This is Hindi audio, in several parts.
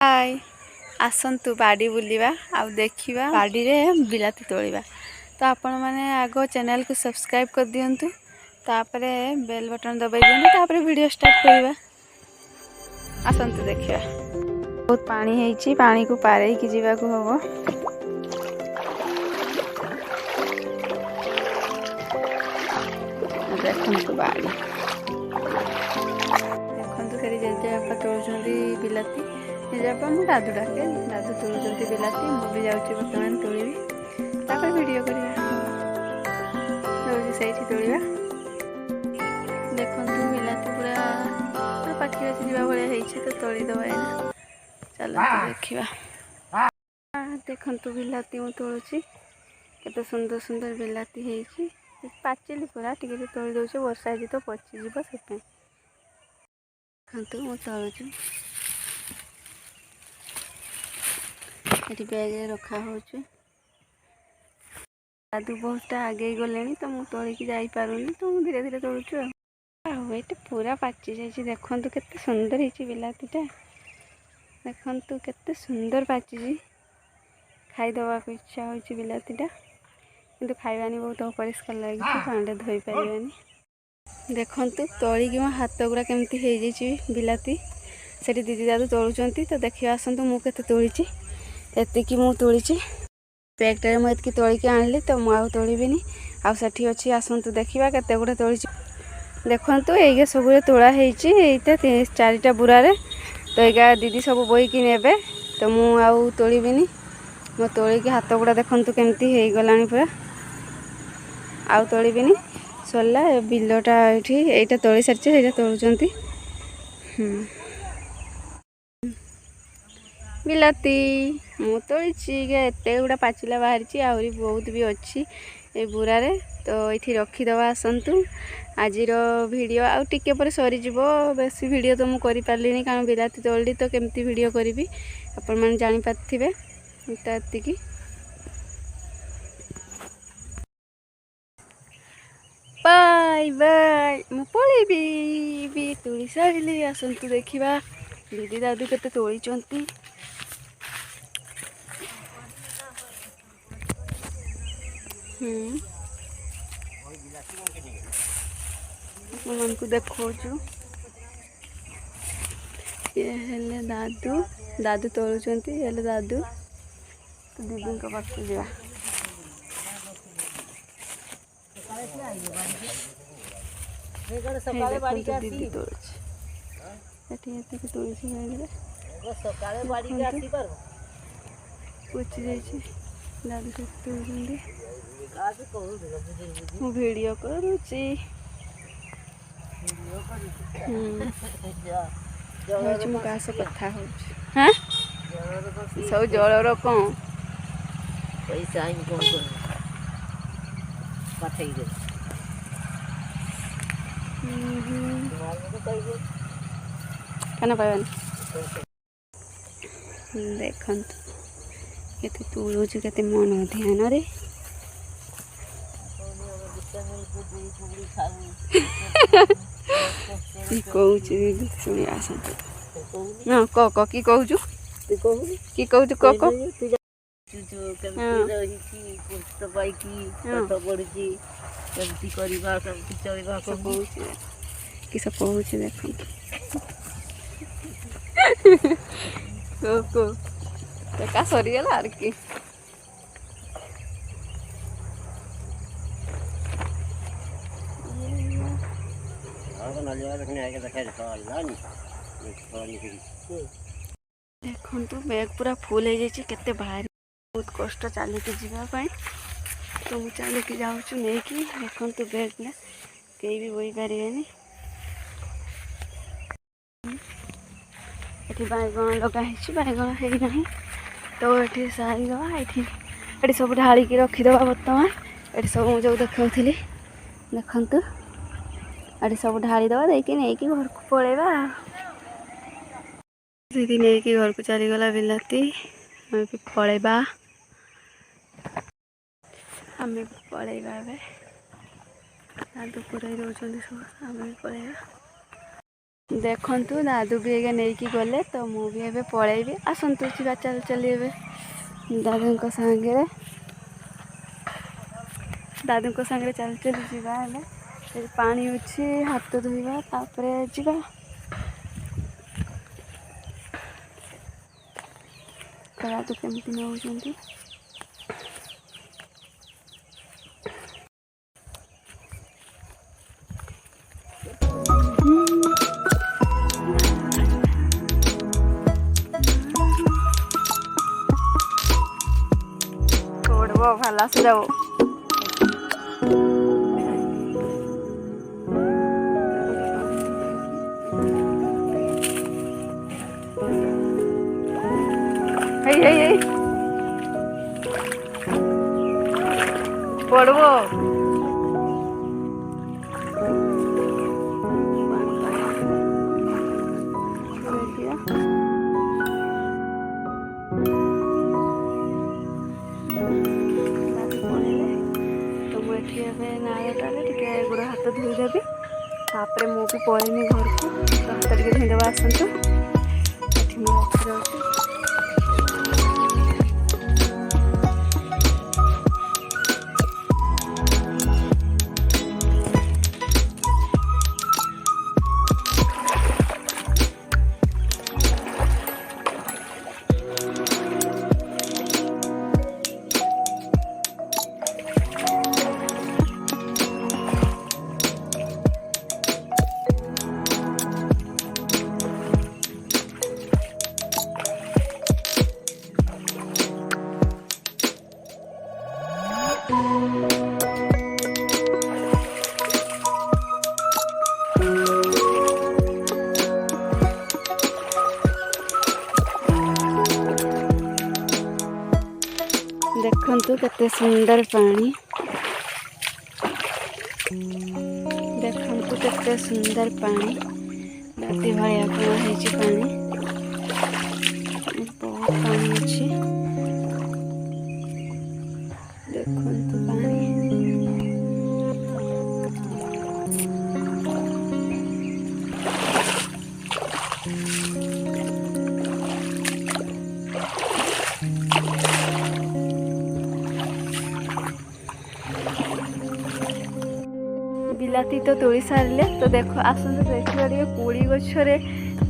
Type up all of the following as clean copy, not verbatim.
हाय आसतु बाड़ी बुलिबा आ देखिबा बाड़ी रे बिलाती तोलिबा। तो आपण माने आगो चैनल को सब्सक्राइब कर दियंतु, तापरे बेल बटन दबाई दियंतु, तापरे वीडियो स्टार्ट करिबा। आसतु देखिबा। बहुत पानी हेची, पानी को पारे की जीवा को हबो। देखंतु बाड़ी, देखंतु सेरी जेजे आपा तोलुचंदी बिलाती। जेजेपा मु दादू डाके, दादू तोलुचंदी बिलाती। मु भी जाउची वर्तमान तोलिबी, तापर वीडियो करिबा। ସେଇଠି ତୋଳିବା। ଦେଖନ୍ତୁ ବିଲାତି ପୁରା ପାଖି ଆସି ଯିବା ଭଳିଆ ହେଇଛି, ତ ତୋଳିଦେବା ଏଇନା। ଚାଲନ୍ତୁ ଦେଖିବା। ଦେଖନ୍ତୁ ବିଲାତି ମୁଁ ତୋଳୁଛି, କେତେ ସୁନ୍ଦର ସୁନ୍ଦର ବିଲାତି ହେଇଛି। ପାଚିଲି ପୁରା, ଟିକେ ଟିକେ ତୋଳି ଦେଉଛି, ବର୍ଷା ହେଇଛି ତ ପଚିଯିବ ସେଥିପାଇଁ। ଦେଖନ୍ତୁ ମୁଁ ତୋଳୁଛି, ଏଠି ବ୍ୟାଗରେ ରଖା ହେଉଛି। दादू बहुत आगे गले तो मुझे तोलिकी जापारूनी, तो मुझे धीरे धीरे तोलुचु। ये पूरा पाचि जाइए। देखु केते सुंदर है बिलातीटा, देखु केते सुंदर पाचि। खाईदवा को इच्छा हो बिलातीटा, किंतु खाइबानी बहुत अपरिष्कार लगे, पानी धोई पारानी। देखु तोलिकी मो हाथ गुड़ा केमती हो जाइए बिलाती। से दीदी दादू तोलुंट, तो देखिए आसतु मुझे तोड़ी एतिकी मु तोड़ी। बैगटे मुझे तोलिकी आनली, तो मुझे तोड़बी आठी अच्छी। आसतु देखा केते गुड़ा तोड़ी। देखु ये सब तोड़ा होता 4टा बुरारे, तो ये दीदी सब बोईकी ने, तो मुझे तोड़बी। मो तोलिकी हाथ गुड़ा देखु केमती हो गला पूरा, आउ तोड़बी सरला। बिलटा ये तोड़ी सारी तोड़ुंट बिलाती मु तोड़ी। एत गुड़ा पाचिला बाहरी, आहरी बहुत भी अच्छी ए बुरारे। तो ये रखीदवा। आसतु आजिर वीडियो आउ टिके पर सरीज। बेसी वीडियो तो मुझे कर पार्ली, कारण बिलाती तोड़ी तो केमती वीडियो करी आपण मैंने जापारे। तो एतिकी बाय बाय, मु पलैबी तोड़ी सारी। आसतु देखा दीदी दादू केते तोड़ी। उनको देखो ये हेले दादू, दादू तोलुंट। ये दादू, तो दीदी पाख जा। दीदी पुची जाइए। दादू से तोड़ वीडियो करुची। मुझे कथा हो सब जलर कौन पैसा कौन पाइबानी। देखु केते तुलुच, केते मन ध्यान रे। कहूँ शुणी आसतु। हाँ कह कि कहूँ कि कहूँ कह कह किस कहूँ देख का सरीगला आर कि देखु बैग पूरा फुल हो जाए। केते भारी, बहुत कष्ट चलिकी जावाई। तो मुझे चलिकी जाऊँ नहीं कि। देखु बैग ना कहीं भी बोई पारे। ये बैगन लगाई, बैगन है ना, तो ये सारीदवा। ये सब ढालिकी रखीदवा। बर्तमान ये सब मुझे देखी देखु ये सब ढालीदवा, देखिए नहीं कि घर को पलैबा। दीदी नहीं कि घर को चलीगला बिलाती। आम भी पलैबा, आम भी पलैबा। दादू पुराई दौरान सब, आम भी पलैबा। देखंतु दादू भी एगे नहीं गले तो मु भी एबे पळेबी आसंतु ଯିବା ଚାଲି ଚାଲି एबे दादूଙ୍କ सागरे चल चल ଯିବା एबे पानी अछि हाथ धोइबा तापरे ଯିବା कला तो केमती न होचंती छोड़बो भला से जाओ hey पड़बो गोड़ हाथ धोईदेवी तापर मु भी पड़ेनी घर को हाथ टे धोईदेवा आसतु देखंतु केते सुंदर पानी देखंतु केते सुंदर पानी नदी भाया कोन हेची पानी बहुत पानी अछि देखंतु पानी बिलाती तो तोड़ी सारे तो देखो आसत देखा कोड़ी गछरे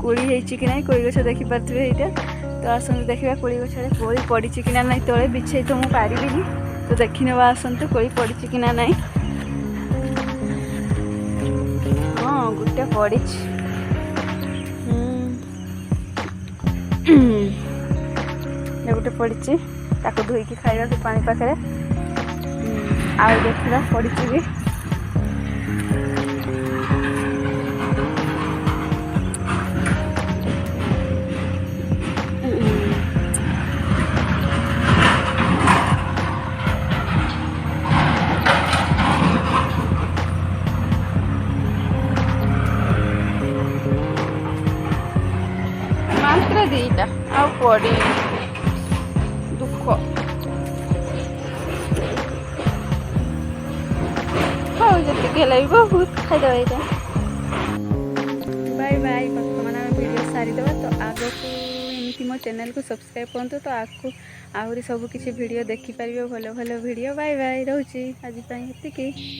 कोड़ी होती कि ना कोड़ी गछ देखी पारे यहाँ तो आसत देखा कोड़ी गछरे कोड़ी पड़ी कि ना तले बिछे तो मुझे पारि तो देखी ना आसतु कोड़ी पड़ी कि ना हाँ गोटे पड़ी गोटे पड़ी ताको धोईकी खाइबा पानी पाखे आ देखा पड़ी भी मात्र दीटा आ पड़ी दुख हाँ जी बहुत खाईदे यहाँ बाय बाय बर्तमान वीडियो सारीदे तो आग को एमती मो चैनल को सब्सक्राइब करूँ तो आगू आहरी सब किसी वीडियो देखिपारे भल भल वीडियो बाय बाय रोचे आज।